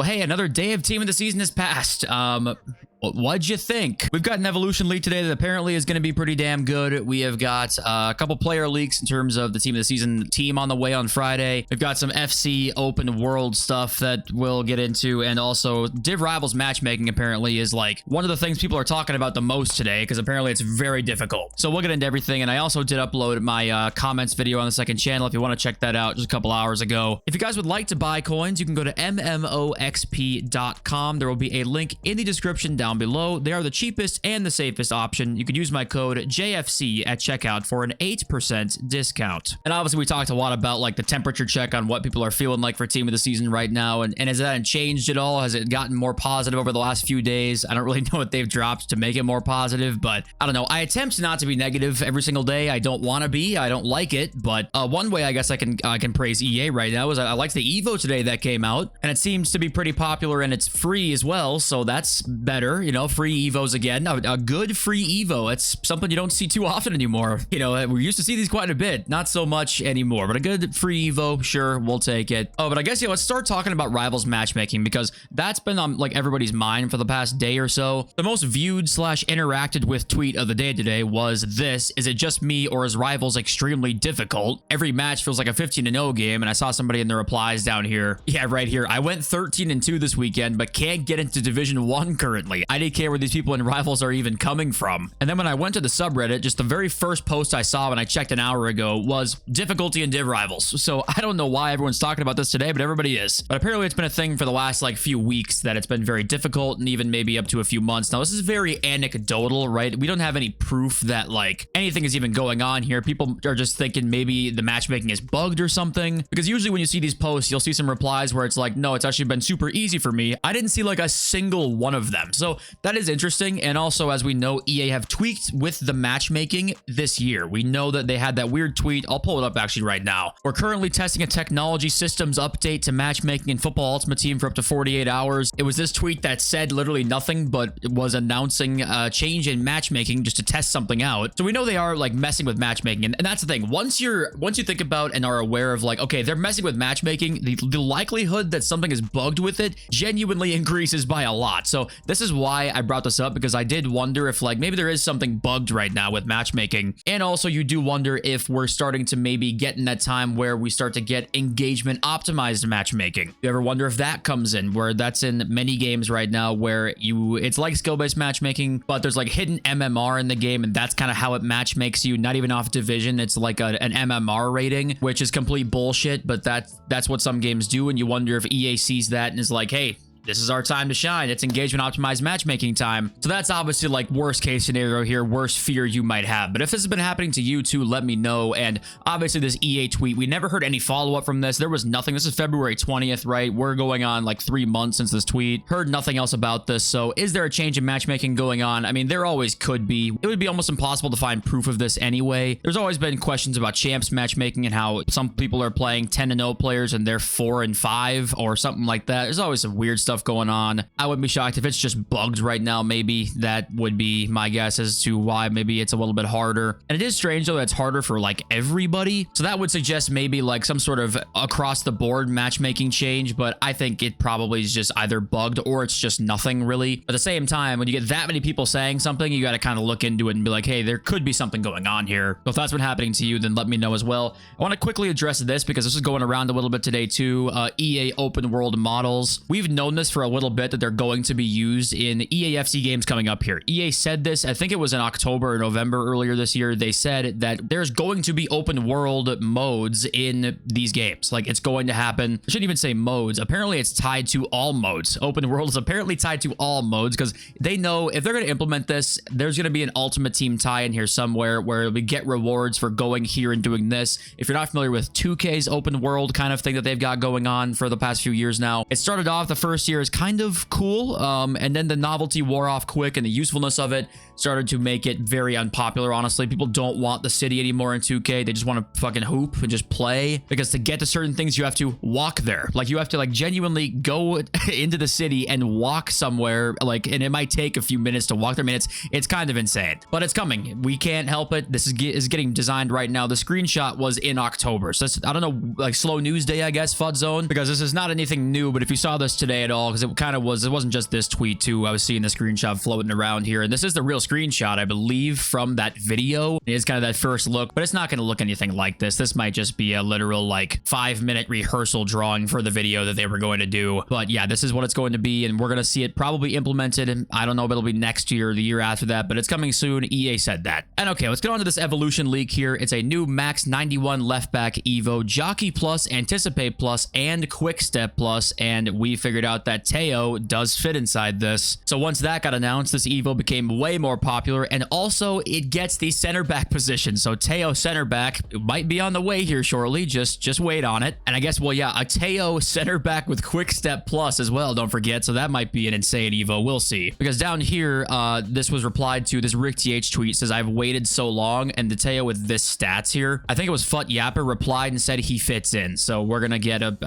Well, hey, another day of Team of the Season has passed. What'd you think? We've got an evolution leak today that apparently is going to be pretty damn good. We have got a couple player leaks in terms of the Team of the Season team on the way on Friday. We've got some FC open world stuff that we'll get into, and also Div Rivals matchmaking apparently is like one of the things people are talking about the most today because apparently it's very difficult. So we'll get into everything, and I also did upload my comments video on the second channel if you want to check that out just a couple hours ago. If you guys would like to buy coins, you can go to mmoxp.com. There will be a link in the description down below. They are the cheapest and the safest option. You can use my code JFC at checkout for an 8% discount. And obviously we talked a lot about like the temperature check on what people are feeling like for Team of the Season right now, and has that changed at all? Has it gotten more positive over the last few days? I don't really know what they've dropped to make it more positive, but I don't know. I attempt not to be negative every single day. I don't want to be. I don't like it, but one way I guess I can praise EA right now is I liked the EVO today that came out, and it seems to be pretty popular, and it's free as well, so that's better. You know, free EVOs again. A good free EVO. It's something you don't see too often anymore. You know, we used to see these quite a bit. Not so much anymore, but a good free EVO, sure, we'll take it. Oh, but I guess, yeah, let's start talking about Rivals matchmaking because that's been on like everybody's mind for the past day or so. The most viewed / interacted with tweet of the day today was this: is it just me or is Rivals extremely difficult? Every match feels like a 15-0 game, and I saw somebody in the replies down here. Yeah, right here. I went 13-2 this weekend, but can't get into Division 1 currently. I didn't care where these people in Rivals are even coming from. And then when I went to the subreddit, just the very first post I saw when I checked an hour ago was difficulty in Div Rivals. So I don't know why everyone's talking about this today, but everybody is. But apparently it's been a thing for the last like few weeks that it's been very difficult, and even maybe up to a few months. Now this is very anecdotal, right? We don't have any proof that like anything is even going on here. People are just thinking maybe the matchmaking is bugged or something, because usually when you see these posts, you'll see some replies where it's like, no, it's actually been super easy for me. I didn't see like a single one of them. So that is interesting. And also, as we know, EA have tweaked with the matchmaking this year. We know that they had that weird tweet. I'll pull it up actually right now. We're currently testing a technology systems update to matchmaking in Football Ultimate Team for up to 48 hours. It was this tweet that said literally nothing, but it was announcing a change in matchmaking just to test something out. So we know they are like messing with matchmaking. And that's the thing. Once you think about and are aware of like, okay, they're messing with matchmaking, the likelihood that something is bugged with it genuinely increases by a lot. So this is why I brought this up, because I did wonder if like maybe there is something bugged right now with matchmaking. And also you do wonder if we're starting to maybe get in that time where we start to get engagement optimized matchmaking. You ever wonder if that comes in, where that's in many games right now where it's like skill-based matchmaking, but there's like hidden MMR in the game, and that's kind of how it matchmakes you, not even off division. It's like an MMR rating, which is complete bullshit, but that's what some games do. And you wonder if EA sees that and is like, hey, this is our time to shine. It's engagement optimized matchmaking time. So that's obviously like worst case scenario here, worst fear you might have. But if this has been happening to you too, let me know. And obviously this EA tweet, we never heard any follow-up from this. There was nothing. This is February 20th, right? We're going on like 3 months since this tweet. Heard nothing else about this. So is there a change in matchmaking going on? I mean, there always could be. It would be almost impossible to find proof of this anyway. There's always been questions about champs matchmaking and how some people are playing 10-0 players and they're 4-5 or something like that. There's always some weird stuff going on. I wouldn't be shocked if it's just bugged right now. Maybe that would be my guess as to why maybe it's a little bit harder. And it is strange though that it's harder for like everybody. So that would suggest maybe like some sort of across the board matchmaking change, but I think it probably is just either bugged or it's just nothing really. At the same time, when you get that many people saying something, you got to kind of look into it and be like, hey, there could be something going on here. So if that's been happening to you, then let me know as well. I want to quickly address this because this is going around a little bit today too. EA open world models. We've known this for a little bit that they're going to be used in EAFC games coming up here. EA said this, I think it was in October or November earlier this year. They said that there's going to be open world modes in these games. Like it's going to happen. I shouldn't even say modes. Apparently it's tied to all modes. Open world is apparently tied to all modes because they know if they're going to implement this, there's going to be an ultimate team tie in here somewhere where we get rewards for going here and doing this. If you're not familiar with 2K's open world kind of thing that they've got going on for the past few years now, it started off the first year as kind of cool, and then the novelty wore off quick, and the usefulness of it started to make it very unpopular. Honestly, people don't want the city anymore in 2K. They just want to fucking hoop and just play, because to get to certain things you have to walk there. Like you have to like genuinely go into the city and walk somewhere, like, and it might take a few minutes to walk there. I mean, it's kind of insane, but it's coming. We can't help it. This is getting designed right now. The screenshot was in October, so that's, I don't know, like slow news day, I guess, FUD zone, because this is not anything new. But if you saw this today at all, all, because it kind of was, it wasn't just this tweet too. I was seeing the screenshot floating around here, and this is the real screenshot, I believe, from that video. It is kind of that first look, but it's not going to look anything like this. This might just be a literal like 5-minute rehearsal drawing for the video that they were going to do. But yeah, this is what it's going to be, and we're going to see it probably implemented. And I don't know if it'll be next year or the year after that, but it's coming soon. EA said that. And okay, let's get on to this evolution leak here. It's a new max 91 left back Evo, Jockey Plus, Anticipate Plus, and Quick Step Plus, and we figured out that Theo does fit inside this. So once that got announced, this Evo became way more popular, and also it gets the center back position. So Theo center back might be on the way here shortly. Just wait on it. And I guess, well, yeah, a Theo center back with Quick Step Plus as well, don't forget. So that might be an insane Evo. We'll see. Because down here, this was replied to. This Rick TH tweet says, I've waited so long, and the Theo with this stats here, I think it was Fut Yapper replied and said he fits in. So we're gonna get a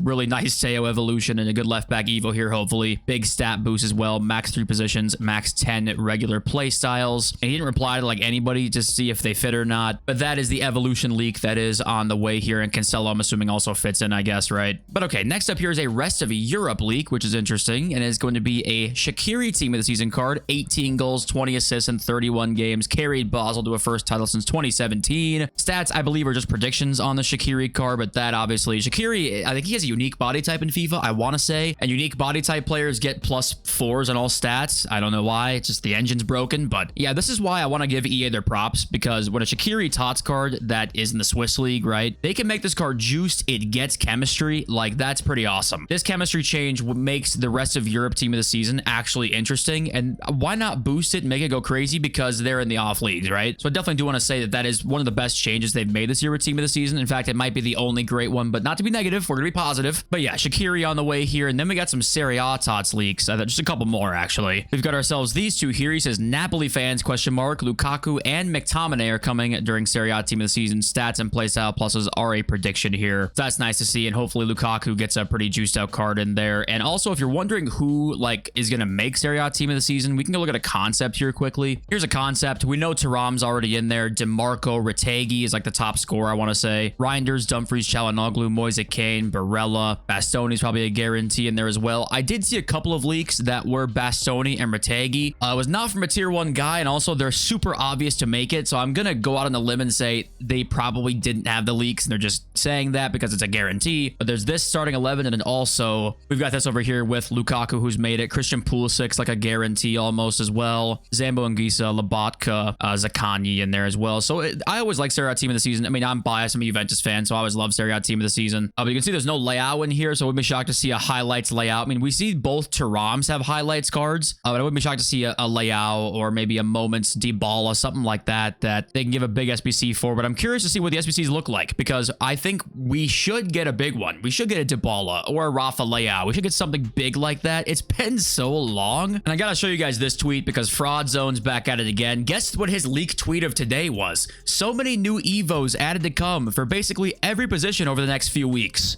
really nice Theo evolution and a good left back Evo here, hopefully. Big stat boost as well. Max 3 positions, max 10 regular play styles. And he didn't reply to like anybody to see if they fit or not. But that is the evolution leak that is on the way here. And Cancelo, I'm assuming, also fits in, I guess, right? But okay, next up here is a rest of Europe leak, which is interesting. And it's going to be a Shaqiri team of the season card. 18 goals, 20 assists in 31 games. Carried Basel to a first title since 2017. Stats, I believe, are just predictions on the Shaqiri card, but that obviously, Shaqiri, I think he has a unique body type in FIFA, I want to say, and unique body type players get +4s on all stats. I don't know why, it's just the engine's broken, but yeah, this is why I want to give EA their props, because when a Shaqiri TOTS card that is in the Swiss League, right, they can make this card juiced, it gets chemistry, like that's pretty awesome. This chemistry change makes the rest of Europe team of the season actually interesting, and why not boost it and make it go crazy, because they're in the off leagues, right? So I definitely do want to say that that is one of the best changes they've made this year with team of the season. In fact, it might be the only great one, but not to be negative, we're gonna be positive. But yeah, Shaqiri on the way here, and then we got some Serie A TOTS leaks, just a couple more actually. We've got ourselves these two here. He says Napoli fans, Lukaku and McTominay are coming during Serie A team of the season. Stats and playstyle pluses are a prediction here. So that's nice to see, and hopefully Lukaku gets a pretty juiced out card in there. And also, if you're wondering who like is gonna make Serie A team of the season, we can go look at a concept here quickly. Here's a concept. We know Thuram's already in there. DeMarco, Retegui is like the top scorer, I want to say. Reinders, Dumfries, Çalhanoğlu, Moise Kean, Barella, Bastoni's probably a guarantee in there as well. I did see a couple of leaks that were Bastoni and Retegui. It was not from a tier 1 guy, and also they're super obvious to make it, so I'm gonna go out on a limb and say they probably didn't have the leaks, and they're just saying that because it's a guarantee. But there's this starting 11, and then also we've got this over here with Lukaku, who's made it. Christian Pulisic's like a guarantee almost as well. Zambo Anguissa, Lobotka, Zaccagni in there as well. So I always like Serie A team of the season. I mean, I'm biased. I'm a Juventus fan, so I always love Serie A team of the season. But you can see there's no Leao in here, so I would be shocked to see a highlights layout. I mean, we see both Thuram's have highlights cards, but I wouldn't be shocked to see a Leao or maybe a Moments Dybala, something like that they can give a big SBC for. But I'm curious to see what the SBCs look like, because I think we should get a big one. We should get a Dybala or a Rafa Leao. We should get something big like that. It's been so long. And I gotta show you guys this tweet because Fraud Zone's back at it again. Guess what his leaked tweet of today was? So many new EVOs added to come for basically every position over the next few weeks.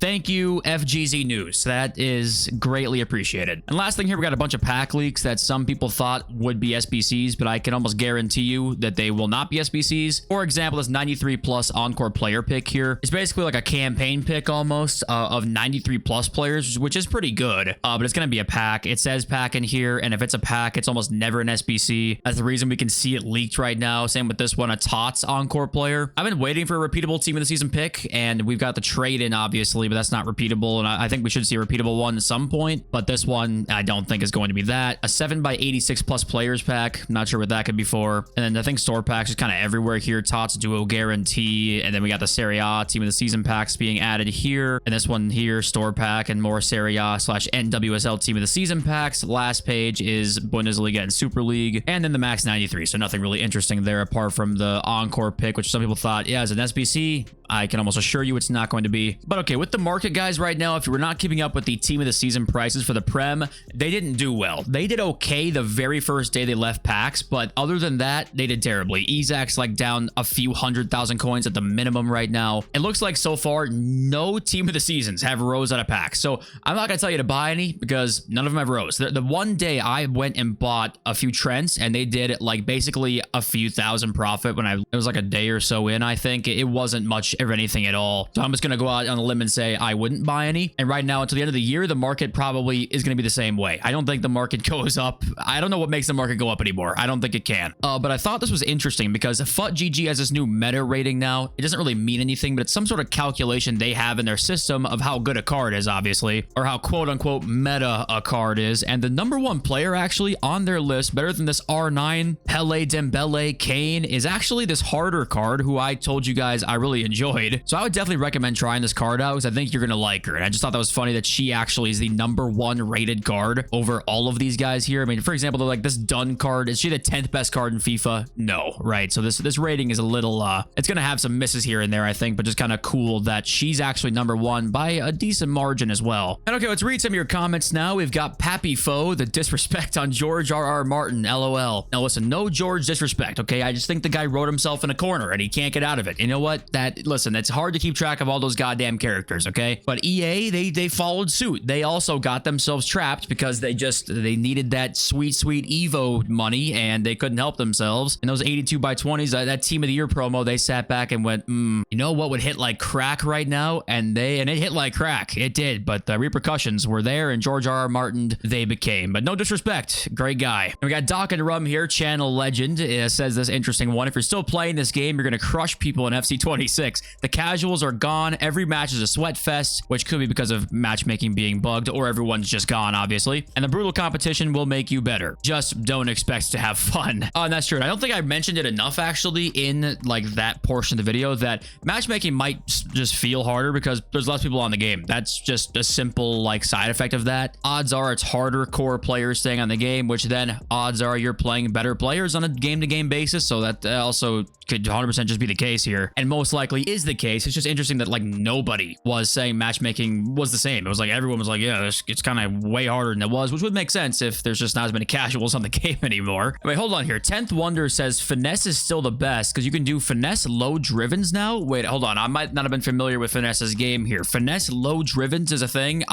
Thank you, FGZ News. That is greatly appreciated. And last thing here, we got a bunch of pack leaks that some people thought would be SBCs, but I can almost guarantee you that they will not be SBCs. For example, this 93 plus encore player pick here. It's basically like a campaign pick almost of 93 plus players, which is pretty good, but it's going to be a pack. It says pack in here, and if it's a pack, it's almost never an SBC. That's the reason we can see it leaked right now. Same with this one, a TOTS encore player. I've been waiting for a repeatable team of the season pick, and we've got the trade in, obviously, but that's not repeatable, and I think we should see a repeatable one at some point, but this one I don't think is going to be that. A 7x86 plus players pack, not sure what that could be for. And then I think store packs is kind of everywhere here. TOTS duo guarantee, and then we got the Serie A team of the season packs being added here, and this one here, store pack, and more Serie A / NWSL team of the season packs. Last page is Bundesliga and Super League, and then the max 93, so nothing really interesting there apart from the encore pick, which some people thought, yeah, as an SBC, I can almost assure you it's not going to be. But okay, with the market, guys, right now, if you were not keeping up with the team of the season prices for the Prem, they didn't do well. They did okay the very first day they left packs, but other than that, they did terribly. Isak's like down a few 100,000 coins at the minimum right now. It looks like so far, no team of the seasons have rows out of packs. So I'm not going to tell you to buy any because none of them have rows. The one day I went and bought a few Trents and they did like basically a few thousand profit when it was like a day or so in, I think. It wasn't much of anything at all. So I'm just going to go out on a limb and say say I wouldn't buy any. And right now, until the end of the year, the market probably is going to be the same way. I don't think the market goes up. I don't know what makes the market go up anymore. I don't think it can. But I thought this was interesting because FUTGG has this new meta rating now. It doesn't really mean anything, but it's some sort of calculation they have in their system of how good a card is, obviously, or how quote unquote meta a card is. And the number one player actually on their list, better than this R9, Pele, Dembele, Kane, is actually this harder card who I told you guys I really enjoyed. So I would definitely recommend trying this card out because I think you're going to like her. And I just thought that was funny that she actually is the number one rated card over all of these guys here. I mean, for example, like this Dunn card, is she the 10th best card in FIFA? No, right? So this rating is a little, it's going to have some misses here and there, I think, but just kind of cool that she's actually number one by a decent margin as well. And okay, let's read some of your comments now. We've got Pappy Foe, the disrespect on George R.R. Martin, LOL. Now listen, no George disrespect, okay? I just think the guy wrote himself in a corner and he can't get out of it. You know what? Listen, it's hard to keep track of all those goddamn characters, okay? But EA, they followed suit. They also got themselves trapped because they needed that sweet EVO money and they couldn't help themselves. And those 82x20s, that Team of the Year promo, they sat back and went, you know what would hit like crack right now? And it hit like crack. It did, but the repercussions were there, and George R.R. Martin, they became. But no disrespect, great guy. And we got Doc and Rum here, channel legend, says this interesting one. If you're still playing this game, you're going to crush people in FC 26. The casuals are gone. Every match is a sweat fest, which could be because of matchmaking being bugged, or everyone's just gone, obviously. And the brutal competition will make you better. Just don't expect to have fun. And that's true. And I don't think I mentioned it enough, actually, in like that portion of the video, that matchmaking might just feel harder because there's less people on the game. That's just a simple like side effect of that. Odds are it's harder core players staying on the game, which then odds are you're playing better players on a game-to-game basis. So that also could 100% just be the case here, and most likely is the case. It's just interesting that like nobody was saying matchmaking was the same. It was like everyone was like, yeah, it's kind of way harder than it was, which would make sense if there's just not as many casuals on the game anymore. Wait, hold on here. 10th Wonder says finesse is still the best because you can do finesse low drivens now. Wait, hold on. I might not have been familiar with finesse's game here. Finesse low drivens is a thing.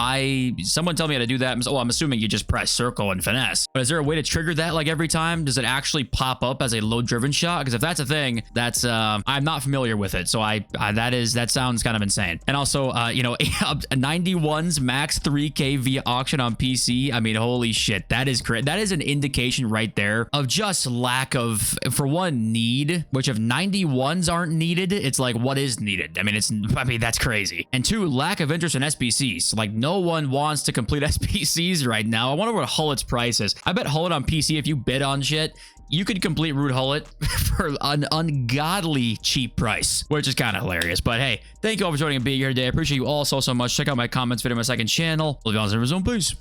Someone tell me how to do that. Oh, I'm assuming you just press circle and finesse. But is there a way to trigger that like every time? Does it actually pop up as a low driven shot? Because if that's a thing, that's I'm not familiar with it. So that sounds kind of insane. And also, you know, 91's max 3K via auction on PC. I mean, holy shit, that is great. That is an indication right there of just lack of, for one, need. Which if 91s aren't needed, it's like what is needed? I mean, that's crazy. And two, lack of interest in SBCs. Like no one wants to complete SBCs right now. I wonder what Hullet's price is. I bet Hullet on PC, if you bid on shit, you could complete Root Hullet for an ungodly cheap price, which is kind of hilarious. But hey, thank you all for joining and being here today. I appreciate you all so much. Check out my comments video on my second channel. Love you all in the zone. Peace.